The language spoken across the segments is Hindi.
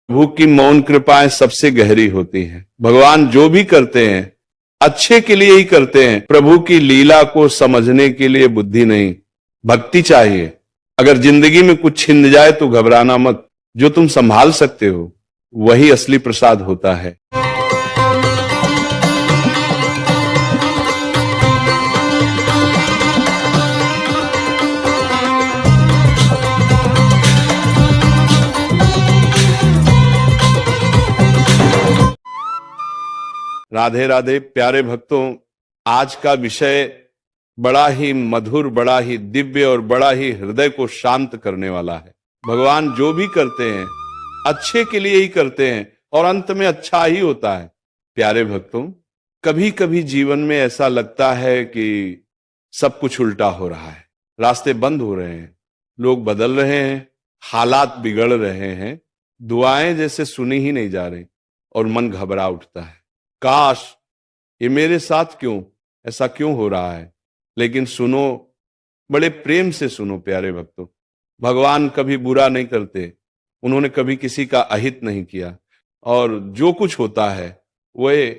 प्रभु की मौन कृपाएं सबसे गहरी होती हैं। भगवान जो भी करते हैं अच्छे के लिए ही करते हैं। प्रभु की लीला को समझने के लिए बुद्धि नहीं, भक्ति चाहिए। अगर जिंदगी में कुछ छिन जाए तो घबराना मत। जो तुम संभाल सकते हो वही असली प्रसाद होता है। राधे राधे प्यारे भक्तों, आज का विषय बड़ा ही मधुर, बड़ा ही दिव्य और बड़ा ही हृदय को शांत करने वाला है। भगवान जो भी करते हैं अच्छे के लिए ही करते हैं और अंत में अच्छा ही होता है। प्यारे भक्तों, कभी कभी जीवन में ऐसा लगता है कि सब कुछ उल्टा हो रहा है, रास्ते बंद हो रहे हैं, लोग बदल रहे हैं, हालात बिगड़ रहे हैं, दुआएं जैसे सुनी ही नहीं जा रही और मन घबरा उठता है। काश ये मेरे साथ क्यों, ऐसा क्यों हो रहा है। लेकिन सुनो, बड़े प्रेम से सुनो प्यारे भक्तों, भगवान कभी बुरा नहीं करते, उन्होंने कभी किसी का अहित नहीं किया और जो कुछ होता है वह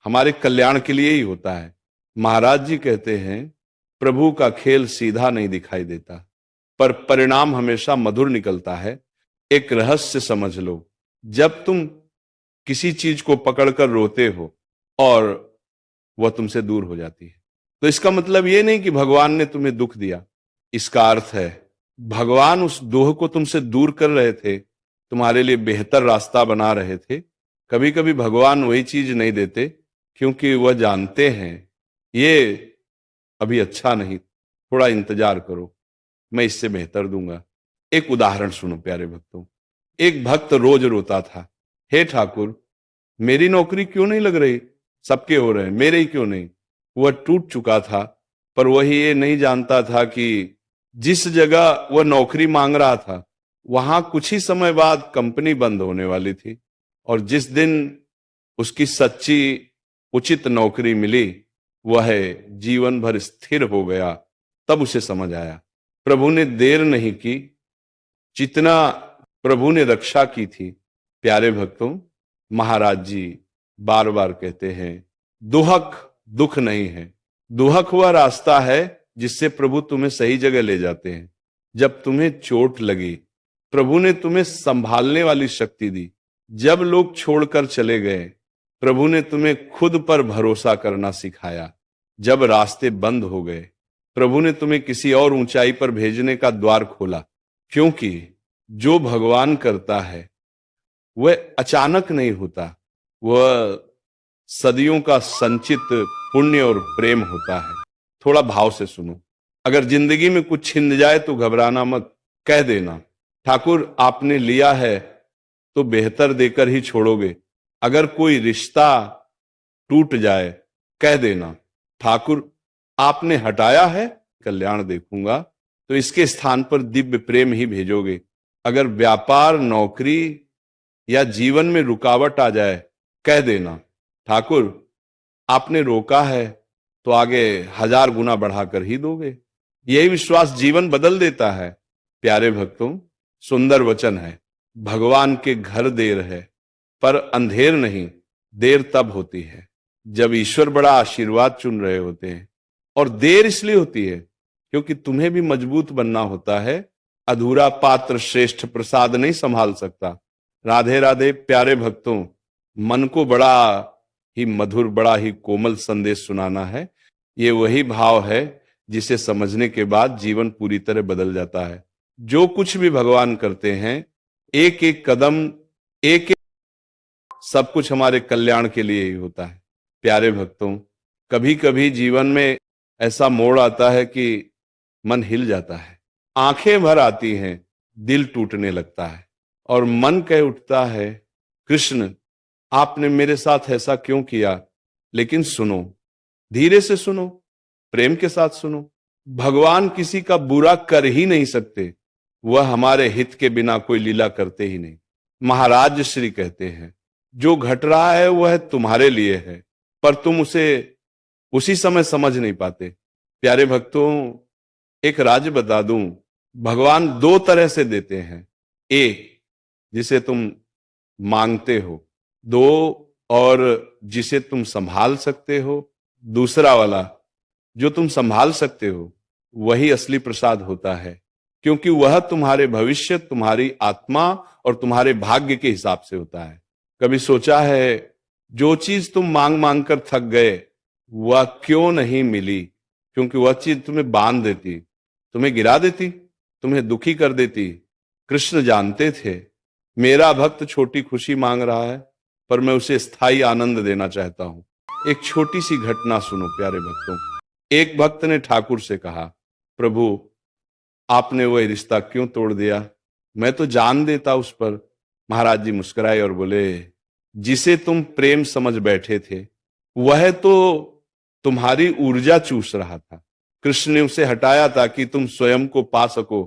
हमारे कल्याण के लिए ही होता है। महाराज जी कहते हैं, प्रभु का खेल सीधा नहीं दिखाई देता पर परिणाम हमेशा मधुर निकलता है। एक रहस्य समझ लो, जब तुम किसी चीज को पकड़कर रोते हो और वह तुमसे दूर हो जाती है, तो इसका मतलब यह नहीं कि भगवान ने तुम्हें दुख दिया। इसका अर्थ है भगवान उस दोह को तुमसे दूर कर रहे थे, तुम्हारे लिए बेहतर रास्ता बना रहे थे। कभी कभी भगवान वही चीज नहीं देते क्योंकि वह जानते हैं ये अभी अच्छा नहीं, थोड़ा इंतजार करो, मैं इससे बेहतर दूंगा। एक उदाहरण सुनो प्यारे भक्तों। एक भक्त रोज रोता था, हे ठाकुर मेरी नौकरी क्यों नहीं लग रही, सबके हो रहे हैं, मेरे ही क्यों नहीं। वह टूट चुका था, पर वही ये नहीं जानता था कि जिस जगह वह नौकरी मांग रहा था वहां कुछ ही समय बाद कंपनी बंद होने वाली थी और जिस दिन उसकी सच्ची उचित नौकरी मिली वह जीवन भर स्थिर हो गया। तब उसे समझ आया प्रभु ने देर नहीं की, जितना प्रभु ने रक्षा की थी। प्यारे भक्तों, महाराज जी बार बार कहते हैं, दुहक दुख नहीं है, दुहक वह रास्ता है जिससे प्रभु तुम्हें सही जगह ले जाते हैं। जब तुम्हें चोट लगी प्रभु ने तुम्हें संभालने वाली शक्ति दी। जब लोग छोड़कर चले गए प्रभु ने तुम्हें खुद पर भरोसा करना सिखाया। जब रास्ते बंद हो गए प्रभु ने तुम्हें किसी और ऊंचाई पर भेजने का द्वार खोला। क्योंकि जो भगवान करता है वह अचानक नहीं होता, वह सदियों का संचित पुण्य और प्रेम होता है। थोड़ा भाव से सुनो। अगर जिंदगी में कुछ छिन जाए तो घबराना मत, कह देना ठाकुर आपने लिया है तो बेहतर देकर ही छोड़ोगे। अगर कोई रिश्ता टूट जाए कह देना ठाकुर आपने हटाया है, कल्याण देखूंगा तो इसके स्थान पर दिव्य प्रेम ही भेजोगे। अगर व्यापार, नौकरी या जीवन में रुकावट आ जाए कह देना ठाकुर आपने रोका है तो आगे 1000 गुना बढ़ाकर ही दोगे। यही विश्वास जीवन बदल देता है। प्यारे भक्तों, सुंदर वचन है, भगवान के घर देर है पर अंधेर नहीं। देर तब होती है जब ईश्वर बड़ा आशीर्वाद चुन रहे होते हैं और देर इसलिए होती है क्योंकि तुम्हें भी मजबूत बनना होता है। अधूरा पात्र श्रेष्ठ प्रसाद नहीं संभाल सकता। राधे राधे प्यारे भक्तों, मन को बड़ा ही मधुर, बड़ा ही कोमल संदेश सुनाना है। ये वही भाव है जिसे समझने के बाद जीवन पूरी तरह बदल जाता है। जो कुछ भी भगवान करते हैं एक एक कदम, एक एक सब कुछ हमारे कल्याण के लिए ही होता है। प्यारे भक्तों, कभी कभी जीवन में ऐसा मोड़ आता है कि मन हिल जाता है, आंखें भर आती हैं, दिल टूटने लगता है और मन कह उठता है कृष्ण आपने मेरे साथ ऐसा क्यों किया। लेकिन सुनो, धीरे से सुनो, प्रेम के साथ सुनो। भगवान किसी का बुरा कर ही नहीं सकते, वह हमारे हित के बिना कोई लीला करते ही नहीं। महाराज श्री कहते हैं जो घट रहा है वह तुम्हारे लिए है पर तुम उसे उसी समय समझ नहीं पाते। प्यारे भक्तों, एक राज बता दूं, भगवान 2 तरह से देते हैं। एक जिसे तुम मांगते हो, दो, और जिसे तुम संभाल सकते हो, दूसरा वाला। जो तुम संभाल सकते हो वही असली प्रसाद होता है, क्योंकि वह तुम्हारे भविष्य, तुम्हारी आत्मा और तुम्हारे भाग्य के हिसाब से होता है। कभी सोचा है जो चीज तुम मांग मांग कर थक गए वह क्यों नहीं मिली? क्योंकि वह चीज तुम्हें बांध देती, तुम्हें गिरा देती, तुम्हें दुखी कर देती। कृष्ण जानते थे मेरा भक्त छोटी खुशी मांग रहा है, पर मैं उसे स्थायी आनंद देना चाहता हूं। एक छोटी सी घटना सुनो प्यारे भक्तों। एक भक्त ने ठाकुर से कहा, प्रभु आपने वह रिश्ता क्यों तोड़ दिया? मैं तो जान देता उस पर। महाराज जी मुस्कुराए और बोले, जिसे तुम प्रेम समझ बैठे थे वह तो तुम्हारी ऊर्जा चूस रहा था। कृष्ण ने उसे हटाया ताकि तुम स्वयं को पा सको।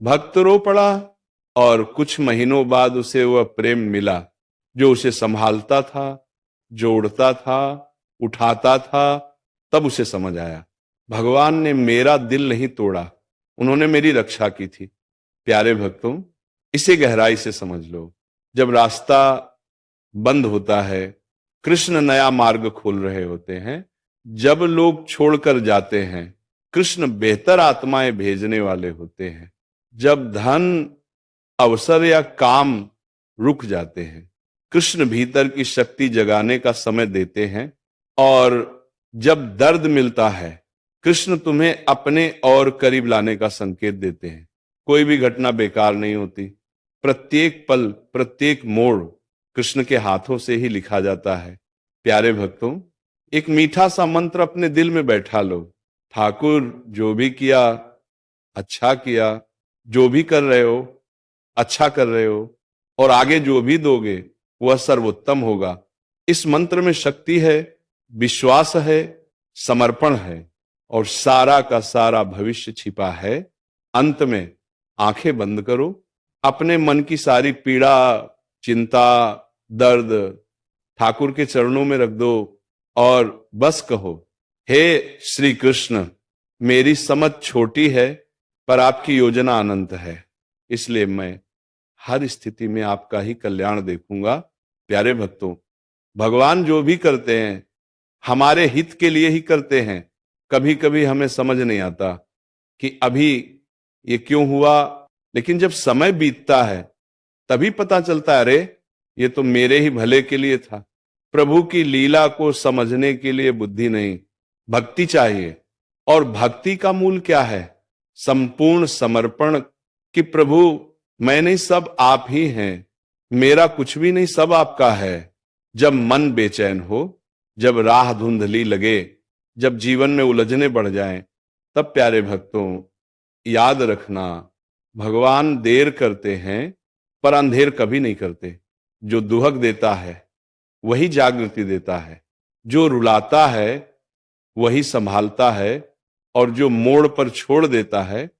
भक्त रो पड़ा और कुछ महीनों बाद उसे वह प्रेम मिला जो उसे संभालता था, जोड़ता था, उठाता था। तब उसे समझ आया भगवान ने मेरा दिल नहीं तोड़ा, उन्होंने मेरी रक्षा की थी। प्यारे भक्तों, इसे गहराई से समझ लो। जब रास्ता बंद होता है, कृष्ण नया मार्ग खोल रहे होते हैं। जब लोग छोड़कर जाते हैं, कृष्ण बेहतर आत्माएं भेजने वाले होते हैं। जब धन, अवसर या काम रुक जाते हैं, कृष्ण भीतर की शक्ति जगाने का समय देते हैं। और जब दर्द मिलता है, कृष्ण तुम्हें अपने और करीब लाने का संकेत देते हैं। कोई भी घटना बेकार नहीं होती। प्रत्येक पल, प्रत्येक मोड़ कृष्ण के हाथों से ही लिखा जाता है। प्यारे भक्तों, एक मीठा सा मंत्र अपने दिल में बैठा लो। ठाकुर जो भी किया अच्छा किया, जो भी कर रहे हो अच्छा कर रहे हो, और आगे जो भी दोगे वह सर्वोत्तम होगा। इस मंत्र में शक्ति है, विश्वास है, समर्पण है और सारा का सारा भविष्य छिपा है। अंत में आंखें बंद करो, अपने मन की सारी पीड़ा, चिंता, दर्द ठाकुर के चरणों में रख दो और बस कहो, हे श्री कृष्ण, मेरी समझ छोटी है पर आपकी योजना अनंत है, इसलिए मैं हर स्थिति में आपका ही कल्याण देखूंगा। प्यारे भक्तों, भगवान जो भी करते हैं हमारे हित के लिए ही करते हैं। कभी कभी हमें समझ नहीं आता कि अभी ये क्यों हुआ, लेकिन जब समय बीतता है तभी पता चलता है, अरे ये तो मेरे ही भले के लिए था। प्रभु की लीला को समझने के लिए बुद्धि नहीं, भक्ति चाहिए। और भक्ति का मूल क्या है? संपूर्ण समर्पण। कि प्रभु मैं नहीं, सब आप ही हैं, मेरा कुछ भी नहीं, सब आपका है। जब मन बेचैन हो, जब राह धुंधली लगे, जब जीवन में उलझने बढ़ जाएं, तब प्यारे भक्तों याद रखना, भगवान देर करते हैं पर अंधेर कभी नहीं करते। जो दुहक देता है वही जागृति देता है, जो रुलाता है वही संभालता है, और जो मोड़ पर छोड़ देता है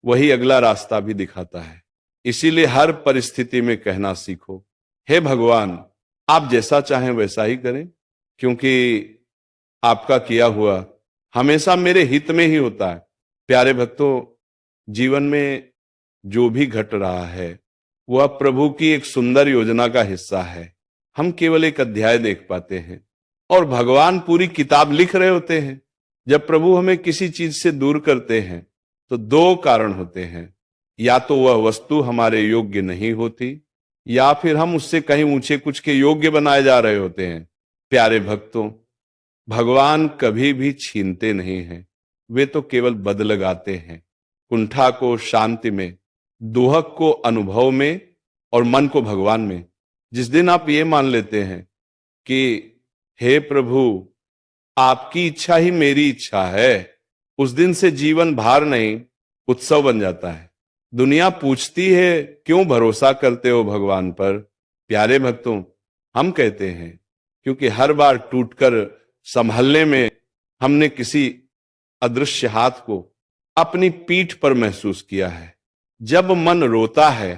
वही अगला रास्ता भी दिखाता है। इसीलिए हर परिस्थिति में कहना सीखो, हे भगवान आप जैसा चाहें वैसा ही करें, क्योंकि आपका किया हुआ हमेशा मेरे हित में ही होता है। प्यारे भक्तों, जीवन में जो भी घट रहा है वह प्रभु की एक सुंदर योजना का हिस्सा है। हम केवल एक अध्याय देख पाते हैं और भगवान पूरी किताब लिख रहे होते हैं। जब प्रभु हमें किसी चीज से दूर करते हैं तो दो कारण होते हैं, या तो वह वस्तु हमारे योग्य नहीं होती, या फिर हम उससे कहीं ऊंचे कुछ के योग्य बनाए जा रहे होते हैं। प्यारे भक्तों, भगवान कभी भी छीनते नहीं हैं, वे तो केवल बद लगाते हैं। कुंठा को शांति में, दुहक को अनुभव में और मन को भगवान में। जिस दिन आप ये मान लेते हैं कि हे प्रभु आपकी इच्छा ही मेरी इच्छा है, उस दिन से जीवन भार नहीं उत्सव बन जाता है। दुनिया पूछती है क्यों भरोसा करते हो भगवान पर? प्यारे भक्तों, हम कहते हैं क्योंकि हर बार टूटकर संभलने में हमने किसी अदृश्य हाथ को अपनी पीठ पर महसूस किया है। जब मन रोता है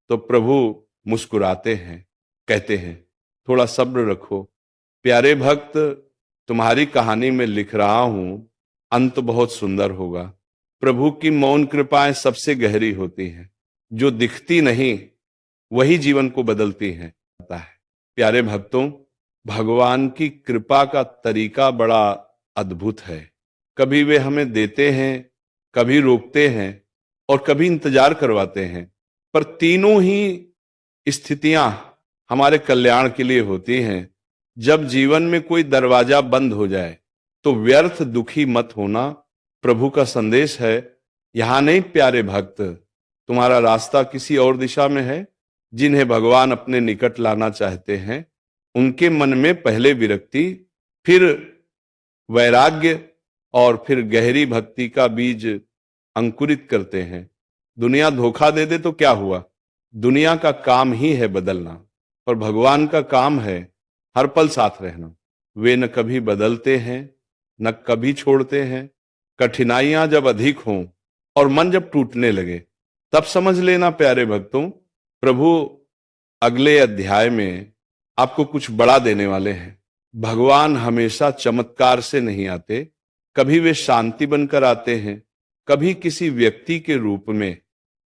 तो प्रभु मुस्कुराते हैं, कहते हैं थोड़ा सब्र रखो। प्यारे भक्त, तुम्हारी कहानी में लिख रहा हूं, अंत बहुत सुंदर होगा। प्रभु की मौन कृपाएं सबसे गहरी होती हैं, जो दिखती नहीं वही जीवन को बदलती हैं। है। प्यारे भक्तों, भगवान की कृपा का तरीका बड़ा अद्भुत है। कभी वे हमें देते हैं, कभी रोकते हैं और कभी इंतजार करवाते हैं, पर तीनों ही स्थितियां हमारे कल्याण के लिए होती हैं। जब जीवन में कोई दरवाजा बंद हो जाए तो व्यर्थ दुखी मत होना, प्रभु का संदेश है। यहां नहीं प्यारे भक्त, तुम्हारा रास्ता किसी और दिशा में है। जिन्हें भगवान अपने निकट लाना चाहते हैं उनके मन में पहले विरक्ति, फिर वैराग्य और फिर गहरी भक्ति का बीज अंकुरित करते हैं। दुनिया धोखा दे दे तो क्या हुआ, दुनिया का काम ही है बदलना, पर भगवान का काम है हर पल साथ रहना। वे न कभी बदलते हैं न कभी छोड़ते हैं। कठिनाइयां जब अधिक हों और मन जब टूटने लगे तब समझ लेना प्यारे भक्तों, प्रभु अगले अध्याय में आपको कुछ बड़ा देने वाले हैं। भगवान हमेशा चमत्कार से नहीं आते, कभी वे शांति बनकर आते हैं, कभी किसी व्यक्ति के रूप में,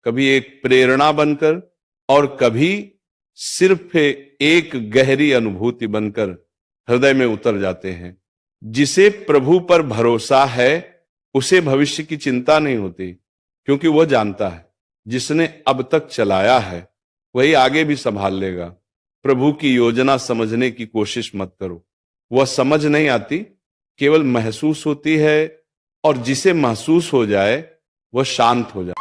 कभी एक प्रेरणा बनकर और कभी सिर्फ एक गहरी अनुभूति बनकर हृदय में उतर जाते हैं। जिसे प्रभु पर भरोसा है उसे भविष्य की चिंता नहीं होती, क्योंकि वह जानता है जिसने अब तक चलाया है वही आगे भी संभाल लेगा। प्रभु की योजना समझने की कोशिश मत करो, वह समझ नहीं आती, केवल महसूस होती है, और जिसे महसूस हो जाए वह शांत हो जाए।